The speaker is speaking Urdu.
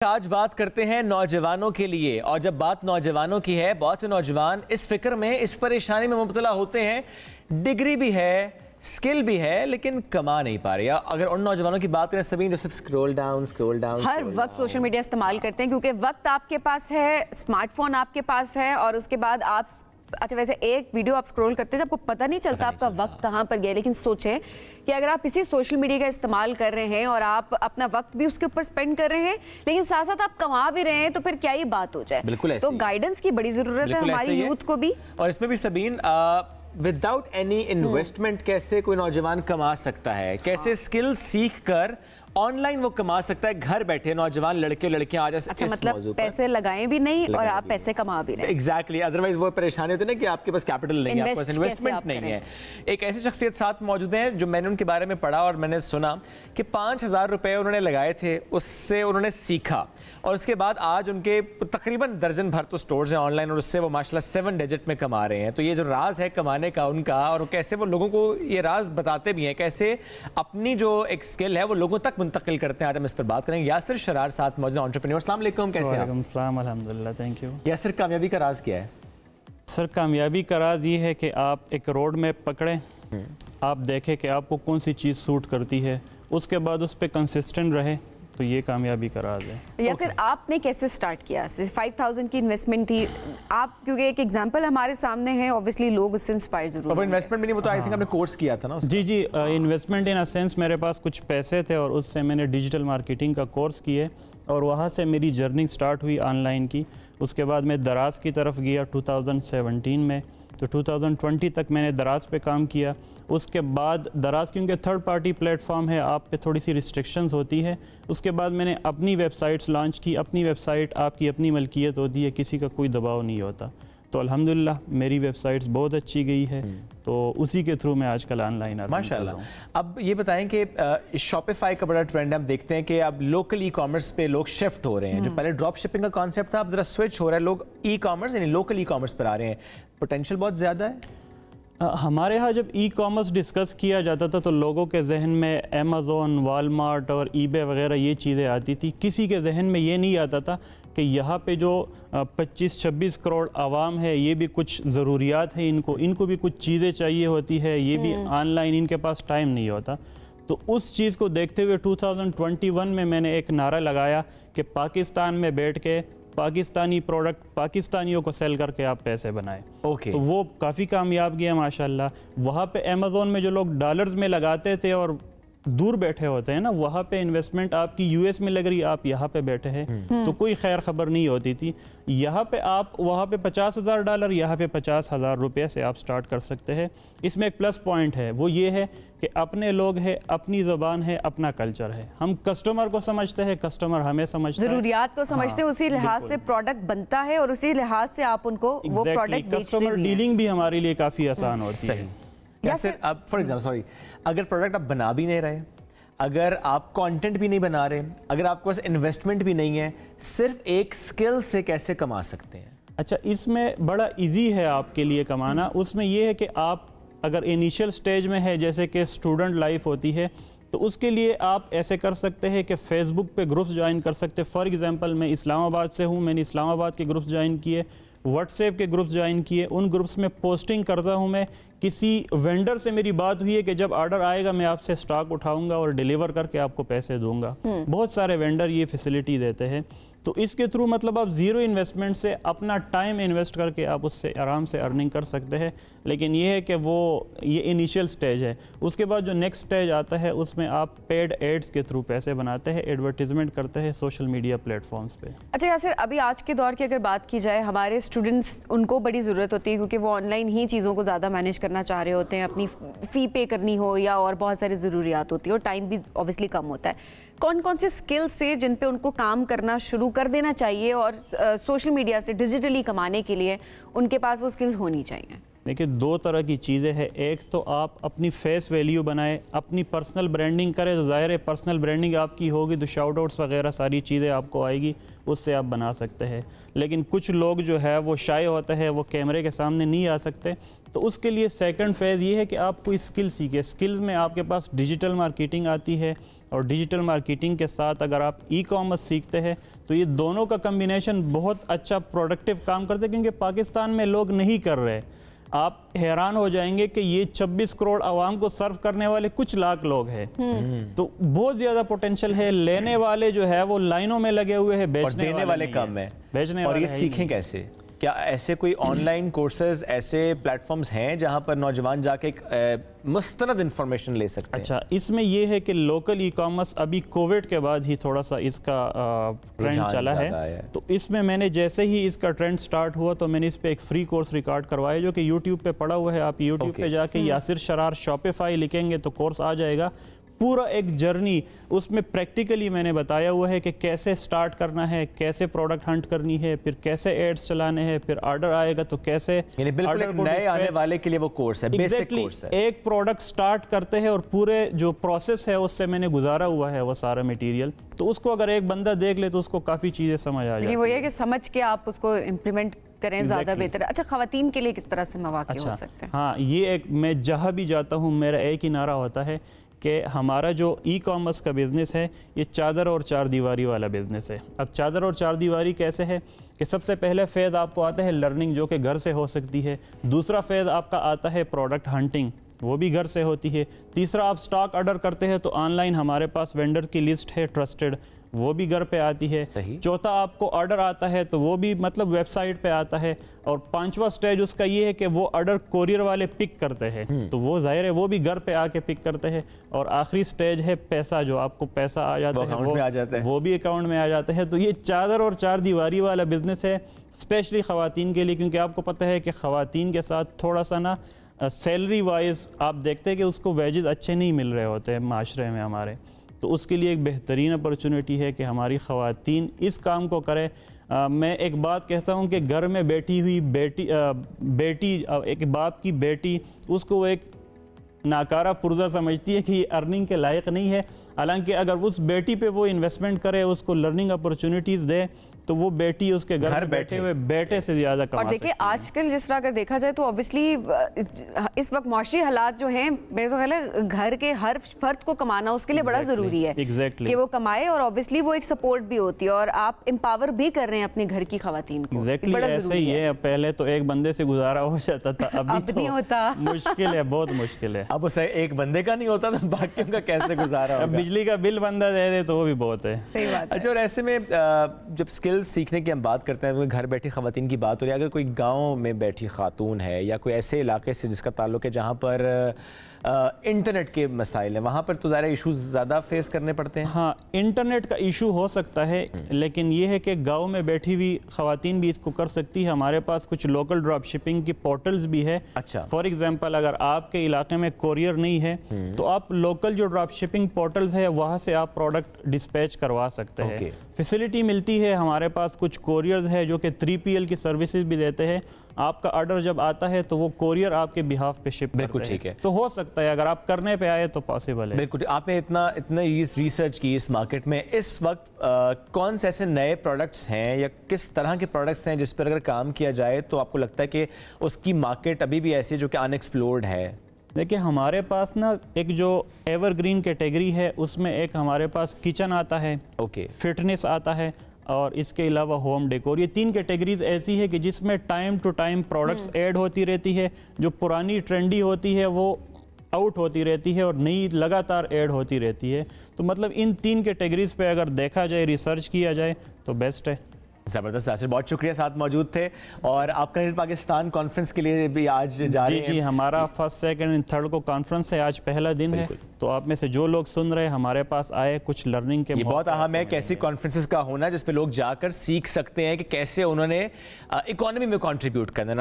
آج بات کرتے ہیں نوجوانوں کے لیے، اور جب بات نوجوانوں کی ہے، بہت سے نوجوان اس فکر میں، اس پریشانی میں مبتلا ہوتے ہیں، ڈگری بھی ہے، سکل بھی ہے، لیکن کما نہیں پا رہے۔ اگر ان نوجوانوں کی بات کریں سبین، جو صرف سکرول ڈاؤن ہر وقت سوشل میڈیا استعمال کرتے ہیں، کیونکہ وقت آپ کے پاس ہے، اسمارٹ فون آپ کے پاس ہے، اور اس کے بعد آپ اچھا ویسے ایک ویڈیو آپ سکرول کرتے ہیں، آپ کو پتہ نہیں چلتا آپ کا وقت کہاں پر گیا۔ لیکن سوچیں کہ اگر آپ اسی سوشل میڈیا کا استعمال کر رہے ہیں اور آپ اپنا وقت بھی اس کے اوپر سپینڈ کر رہے ہیں، لیکن ساتھ ساتھ آپ کما بھی رہے ہیں، تو پھر کیا ہی بات ہو جائے۔ تو گائیڈنس کی بڑی ضرورت ہے ہماری یوتھ کو بھی۔ اور اس میں بھی سبین وداؤٹ اینی انویسٹمنٹ کیسے کوئی نوجوان کما سکتا ہے، کیسے سکل سیکھ کر آن لائن وہ کما سکتا ہے، گھر بیٹھے نوجوان لڑکے اور لڑکیاں آج اس مطلب پیسے لگائیں بھی نہیں اور آپ پیسے کما بھی رہے ہیں۔ ایگزیکٹلی، ادروائز وہ پریشانی ہوتی ہے نا کہ آپ کے پاس کیپٹل نہیں ہے، آپ کے پاس انویسٹمنٹ نہیں ہے۔ ایک ایسی شخصیت ساتھ موجود ہیں جو میں نے ان کے بارے میں پڑھا اور میں نے سنا کہ 5,000 روپے انہوں نے لگائے تھے، اس سے انہوں نے سیکھا، اور اس کے بعد آج ان کے تقریباً درجن بھر تو سٹورز ہیں آن لائن، اور اس سے وہ ماشاءاللہ 7 ڈیجٹ میں کما رہے ہیں۔ تو یہ جو راز ہے کمانے کا ان کا، اور کیسے وہ لوگوں کو یہ راز بتاتے بھی ہیں، کیسے اپنی جو ایک سکل ہے وہ لوگوں تک منتقل کرتے ہیں، آج ہم اس پر بات کریں گے۔ یاسر شرار ساتھ موجود ہیں، انٹرپرینور۔ السلام علیکم، کیسے ہیں آپ؟ وعلیکم السلام، الحمدللہ، تھینک یو۔ یاسر، کامیابی کا راز کیا ہے؟ سر، کامیابی کا راز یہ ہے کہ آپ ایک روڈ میپ پکڑیں، آپ دیکھیں کہ آپ کو کون سی چیز سوٹ کرتی ہے، اس کے بعد اس پہ کنسسٹنٹ رہے، تو یہ کامیابی کا راز ہے۔ یاسر، آپ نے کیسے سٹارٹ کیا؟ 5,000 کی انویسٹمنٹ تھی آپ، کیونکہ ایک ایگزامپل ہمارے سامنے ہے، اوبویسلی لوگ اس سے انسپائر ضرور ہیں۔ انویسٹمنٹ بھی نہیں، وہ تو آئی تھنک آپ نے کورس کیا تھا نا؟ جی، انویسٹمنٹ ان سینس میرے پاس کچھ پیسے تھے، اور اس سے میں نے ڈیجیٹل مارکیٹنگ کا کورس کیے، اور وہاں سے میری جرنی سٹارٹ ہوئی آن لائن کی۔ اس کے بعد میں دراز کی طرف گیا 2017 میں، تو 2020 تک میں نے دراز پہ کام کیا۔ اس کے بعد دراز کیونکہ تھرڈ پارٹی پلیٹ فارم ہے، آپ پہ تھوڑی سی ریسٹرکشنز ہوتی ہے۔ اس کے بعد میں نے اپنی ویب سائٹس لانچ کی۔ اپنی ویب سائٹ آپ کی اپنی ملکیت ہوتی ہے، کسی کا کوئی دباؤ نہیں ہوتا، تو الحمدللہ میری ویب سائٹس بہت اچھی گئی ہے، تو اسی کے تھرو میں آج کل آن لائن ماشاءاللہ۔ اب یہ بتائیں کہ شاپیفائی کا بڑا ٹرینڈ ہم دیکھتے ہیں کہ اب لوکل ای کامرس پہ لوگ شفٹ ہو رہے ہیں۔ جو پہلے ڈراپ شپنگ کا کانسیپٹ تھا، اب ذرا سوئچ ہو رہا ہے، لوگ ای کامرس یعنی لوکل ای کامرس پر آ رہے ہیں۔ پوٹینشیل بہت زیادہ ہے۔ ہمارے ہاں جب ای کامرس ڈسکس کیا جاتا تھا تو لوگوں کے ذہن میں امیزون، والمارٹ اور ای بے وغیرہ یہ چیزیں آتی تھی۔ کسی کے ذہن میں یہ نہیں آتا تھا کہ یہاں پہ جو 25-26 کروڑ عوام ہے، یہ بھی کچھ ضروریات ہیں، ان کو بھی کچھ چیزیں چاہیے ہوتی ہے، یہ بھی آن لائن ان کے پاس ٹائم نہیں ہوتا۔ تو اس چیز کو دیکھتے ہوئے 2021 میں نے ایک نعرہ لگایا کہ پاکستان میں بیٹھ کے پاکستانی پروڈکٹ پاکستانیوں کو سیل کر کے آپ پیسے بنائیں۔ تو وہ کافی کامیاب گیا ماشاءاللہ۔ وہاں پہ امیزون میں جو لوگ ڈالرز میں لگاتے تھے اور دور بیٹھے ہوتے ہیں نا، وہاں پہ انویسٹمنٹ آپ کی یو ایس میں لگ رہی، آپ یہاں پہ بیٹھے ہیں، تو کوئی خیر خبر نہیں ہوتی تھی۔ یہاں پہ آپ وہاں پہ $50,000، یہاں پہ $50,000 روپے سے آپ سٹارٹ کر سکتے ہیں۔ اس میں ایک پلس پوائنٹ ہے، وہ یہ ہے کہ اپنے لوگ ہیں، اپنی زبان ہے، اپنا کلچر ہے، ہم کسٹمر کو سمجھتے ہیں، کسٹمر ہمیں سمجھتا ہے، ضروریات کو سمجھتے ہیں، اسی لحاظ سے پروڈکٹ بنتا ہے اور اسی لحاظ سے آپ ان کو وہ پروڈکٹ بیچتے ہیں۔ کسٹمر ڈیلنگ بھی ہمارے لیے کافی آسان ہوتی ہے۔ یاسر، اب فار ایگزامپل اگر پروڈکٹ آپ بنا بھی نہیں رہے، اگر آپ کانٹینٹ بھی نہیں بنا رہے، اگر آپ کے پاس انویسٹمنٹ بھی نہیں ہے، صرف ایک سکل سے کیسے کما سکتے ہیں؟ اچھا، اس میں بڑا ایزی ہے آپ کے لیے کمانا۔ اس میں یہ ہے کہ آپ اگر انیشیل سٹیج میں ہے، جیسے کہ اسٹوڈنٹ لائف ہوتی ہے، تو اس کے لیے آپ ایسے کر سکتے ہیں کہ فیس بک پہ گروپس جوائن کر سکتے ہیں۔ فار ایگزامپل میں اسلام آباد سے ہوں، میں نے اسلام آباد کے گروپس جوائن کیے، واٹس ایپ کے گروپس جوائن کیے، ان گروپس میں پوسٹنگ کرتا ہوں میں۔ کسی وینڈر سے میری بات ہوئی ہے کہ جب آرڈر آئے گا میں آپ سے سٹاک اٹھاؤں گا اور ڈیلیور کر کے آپ کو پیسے دوں گا۔ بہت سارے وینڈر یہ فیسلٹی دیتے ہیں، تو اس کے تھرو مطلب آپ زیرو انویسٹمنٹ سے اپنا ٹائم انویسٹ کر کے آپ اس سے آرام سے ارننگ کر سکتے ہیں۔ لیکن یہ ہے کہ یہ انیشیل سٹیج ہے۔ اس کے بعد جو نیکسٹ سٹیج آتا ہے، اس میں آپ پیڈ ایڈز کے تھرو پیسے بناتے ہیں، ایڈورٹیزمنٹ کرتے ہیں سوشل میڈیا پلیٹ فارمز پہ۔ اچھا یاسر، ابھی آج کے دور کی اگر بات کی جائے، ہمارے اسٹوڈنٹس، ان کو بڑی ضرورت ہوتی ہے کیونکہ وہ آن لائن ہی چیزوں کو زیادہ مینیج کرنا چاہ رہے ہوتے ہیں، اپنی فی پے کرنی ہو یا اور بہت ساری ضروریات ہوتی ہے، اور ٹائم بھی اوبویسلی کم ہوتا ہے۔ کون سے سکلز سے جن پہ ان کو کام کرنا شروع کر دینا چاہیے اور سوشل میڈیا سے ڈیجیٹلی کمانے کے لیے ان کے پاس وہ سکلز ہونی چاہیے؟ دیکھیں، دو طرح کی چیزیں ہیں۔ ایک تو آپ اپنی فیس ویلیو بنائیں، اپنی پرسنل برانڈنگ کریں، تو ظاہر ہے پرسنل برانڈنگ آپ کی ہوگی تو شاؤٹ آؤٹس وغیرہ ساری چیزیں آپ کو آئے گی، اس سے آپ بنا سکتے ہیں۔ لیکن کچھ لوگ جو ہے وہ شائع ہوتے ہیں، وہ کیمرے کے سامنے نہیں آ سکتے، تو اس کے لیے سیکنڈ فیز یہ ہے کہ آپ کوئی اسکل سیکھیں۔ اسکلز میں آپ کے پاس ڈیجیٹل مارکیٹنگ آتی ہے، اور ڈیجیٹل مارکیٹنگ کے ساتھ اگر آپ ای کامرس سیکھتے ہیں تو یہ دونوں کا کمبینیشن بہت اچھا پروڈکٹیو کام کرتے ہیں، کیونکہ پاکستان میں لوگ نہیں کر رہے. آپ حیران ہو جائیں گے کہ یہ 26 کروڑ عوام کو سرو کرنے والے کچھ لاکھ لوگ ہیں، تو بہت زیادہ پوٹینشل ہے. لینے والے جو ہے وہ لائنوں میں لگے ہوئے ہیں، بیچنے والے کم ہیں. بیچنے اور والے یہ سیکھیں کیسے؟ کیا ایسے کوئی آن لائن کورسز، ایسے پلیٹ فارمز ہیں جہاں پر نوجوان جا کے ایک مستند انفارمیشن لے سکتے ہیں؟ اچھا، اس میں یہ ہے کہ لوکل ای کامرس ابھی کووڈ کے بعد ہی تھوڑا سا اس کا ٹرینڈ چلا ہے. تو اس میں نے جیسے ہی اس کا ٹرینڈ سٹارٹ ہوا تو میں نے اس پہ ایک فری کورس ریکارڈ کروایا جو کہ یوٹیوب پہ پڑا ہوا ہے. آپ یوٹیوب پہ جا کے یاسر شرار شاپیفائی لکھیں گے تو کورس آ جائے گا. پورا ایک جرنی اس میں پریکٹیکلی میں نے بتایا ہوا ہے کہ کیسے سٹارٹ کرنا ہے، کیسے پروڈکٹ ہنٹ کرنی ہے، پھر کیسے ایڈز چلانے ہیں، پھر آرڈر آئے گا تو کیسے، یعنی بالکل ایک نئے آنے والے کے لیے وہ کورس ہے، بیسک کورس ہے. ایک پروڈکٹ سٹارٹ کرتے ہیں اور پورے جو پروسیس ہے اس سے میں نے گزارا ہوا ہے وہ سارا میٹیریل. تو اس کو اگر ایک بندہ دیکھ لے تو اس کو کافی چیزیں سمجھ آ جاتی ہیں. وہ یہ کہ سمجھ کے آپ اس کو امپلیمنٹ کریں زیادہ بہتر. اچھا، خواتین کے لیے کس طرح سے مواقع ہو سکتے ہیں؟ ہاں، یہ ایک میں جہاں بھی جاتا ہوں میرا ایک ہی نعرہ ہوتا ہے کہ ہمارا جو ای کامرس کا بزنس ہے یہ چادر اور چار دیواری والا بزنس ہے. اب چادر اور چار دیواری کیسے ہے کہ سب سے پہلے فیز آپ کو آتا ہے لرننگ، جو کہ گھر سے ہو سکتی ہے. دوسرا فیز آپ کا آتا ہے پروڈکٹ ہنٹنگ، وہ بھی گھر سے ہوتی ہے. تیسرا آپ سٹاک آرڈر کرتے ہیں تو آن لائن ہمارے پاس وینڈر کی لسٹ ہے ٹرسٹڈ، وہ بھی گھر پہ آتی ہے. چوتھا آپ کو آرڈر آتا ہے تو وہ بھی مطلب ویب سائٹ پہ آتا ہے. اور پانچواں سٹیج اس کا یہ ہے کہ وہ آرڈر کوریئر والے پک کرتے ہیں تو وہ ظاہر ہے وہ بھی گھر پہ آ کے پک کرتے ہیں. اور آخری سٹیج ہے پیسہ، جو آپ کو پیسہ آ جاتا ہے وہ بھی اکاؤنٹ میں آ جاتا ہے. تو یہ چادر اور چار دیواری والا بزنس ہے اسپیشلی خواتین کے لیے، کیونکہ آپ کو پتہ ہے کہ خواتین کے ساتھ تھوڑا سا نا سیلری وائز آپ دیکھتے ہیں کہ اس کو ویجز اچھے نہیں مل رہے ہوتے ہیں معاشرے میں ہمارے. تو اس کے لیے ایک بہترین اپرچونٹی ہے کہ ہماری خواتین اس کام کو کرے. میں ایک بات کہتا ہوں کہ گھر میں بیٹھی ہوئی بیٹی ایک باپ کی بیٹی، اس کو وہ ایک ناکارہ پرزہ سمجھتی ہے کہ یہ ارننگ کے لائق نہیں ہے. حالانکہ اگر اس بیٹی پہ وہ انویسٹمنٹ کرے، اس کو لرننگ اپرچونٹیز دے تو وہ بیٹی اس کے گھر بیٹھے ہوئے بیٹے سے زیادہ کما سکتی ہے. اور دیکھیں آج کل جس طرح اگر دیکھا جائے تو obviously اس وقت معاشی حالات جو ہیں میرے تو خیال ہے گھر کے ہر فرد کو کمانا اس کے لیے بڑا ضروری ہے کہ وہ کمائے، اور obviously وہ ایک سپورٹ بھی ہوتی ہے اور آپ امپاور بھی کر رہے ہیں اپنے گھر کی خواتین کو. ایسے ہی ہے. پہلے تو ایک بندے سے گزارا ہو جاتا تھا، ابھی تو مشکل ہے، بہت مشکل ہے. اب اسے ایک بندے کا نہیں ہوتا تو باقیوں کا کیسے گزارا ہوگا؟ بجلی کا بل بندہ دے دے تو وہ بھی بہت ہے. اچھا، اور ایسے میں جب سکل سیکھنے کی ہم بات کرتے ہیں، گھر بیٹھی خواتین کی بات ہو رہی ہے، اگر کوئی گاؤں میں بیٹھی خاتون ہے یا کوئی ایسے علاقے سے جس کا تعلق ہے جہاں پر انٹرنیٹ کے مسائل ہیں، وہاں پر تو ظاہر ایشوز زیادہ فیس کرنے پڑتے ہیں. ہاں، انٹرنیٹ کا ایشو ہو سکتا ہے، لیکن یہ ہے کہ گاؤں میں بیٹھی ہوئی خواتین بھی اس کو کر سکتی ہے. ہمارے پاس کچھ لوکل ڈراپ شپنگ کی پورٹلز بھی ہے. اچھا، فار ایگزامپل اگر آپ کے علاقے میں کوریئر نہیں ہے تو آپ لوکل جو ڈراپ شپنگ پورٹلز ہے وہاں سے آپ پروڈکٹ ڈسپیچ کروا سکتے ہیں. فیسلٹی ملتی ہے. ہمارے پاس کچھ کوریئرز ہے جو کہ 3PL کی سروسز بھی دیتے ہیں. آپ کا آرڈر جب آتا ہے تو وہ کوریئر آپ کے بہاف پہ شپ کرتے ہیں. تو ہو سکتا ہے اگر آپ کرنے پہ آئے تو پاسبل ہے. بالکل. آپ نے اتنا ریسرچ کی اس مارکیٹ میں، اس وقت کون سے ایسے نئے پروڈکٹس ہیں یا کس طرح کے پروڈکٹس ہیں جس پر اگر کام کیا جائے تو آپ کو لگتا ہے کہ اس کی مارکیٹ ابھی بھی ایسی جو کہ ان ایکسپلورڈ ہے؟ دیکھیں ہمارے پاس نا ایک جو ایور گرین کیٹیگری ہے اس میں ایک ہمارے پاس کچن آتا ہے، فٹنس آتا ہے، اور اس کے علاوہ ہوم ڈیکور. یہ 3 کیٹیگریز ایسی ہے کہ جس میں time to time products add ہوتی رہتی ہے. جو پرانی ٹرینڈی ہوتی ہے وہ آؤٹ ہوتی رہتی ہے اور نئی لگاتار ایڈ ہوتی رہتی ہے. تو مطلب ان 3 کیٹیگریز پہ اگر دیکھا جائے، ریسرچ کیا جائے تو بیسٹ ہے. زبردست. یاسر بہت شکریہ ساتھ موجود تھے. اور آپ کنیکٹ پاکستان کانفرنس کے لیے بھی آج جا رہے ہیں؟ جی، ہمارا فرسٹ سیکنڈ اینڈ تھرڈ کو کانفرنس ہے. آج پہلا دن ہے، تو آپ میں سے جو لوگ سن رہے ہمارے پاس آئے، کچھ لرننگ کے یہ بہت اہم ہے کہ ایسی کانفرنسز کا ہونا جس پہ لوگ جا کر سیکھ سکتے ہیں کہ کیسے انہوں نے اکانومی میں کنٹریبیوٹ کرنا.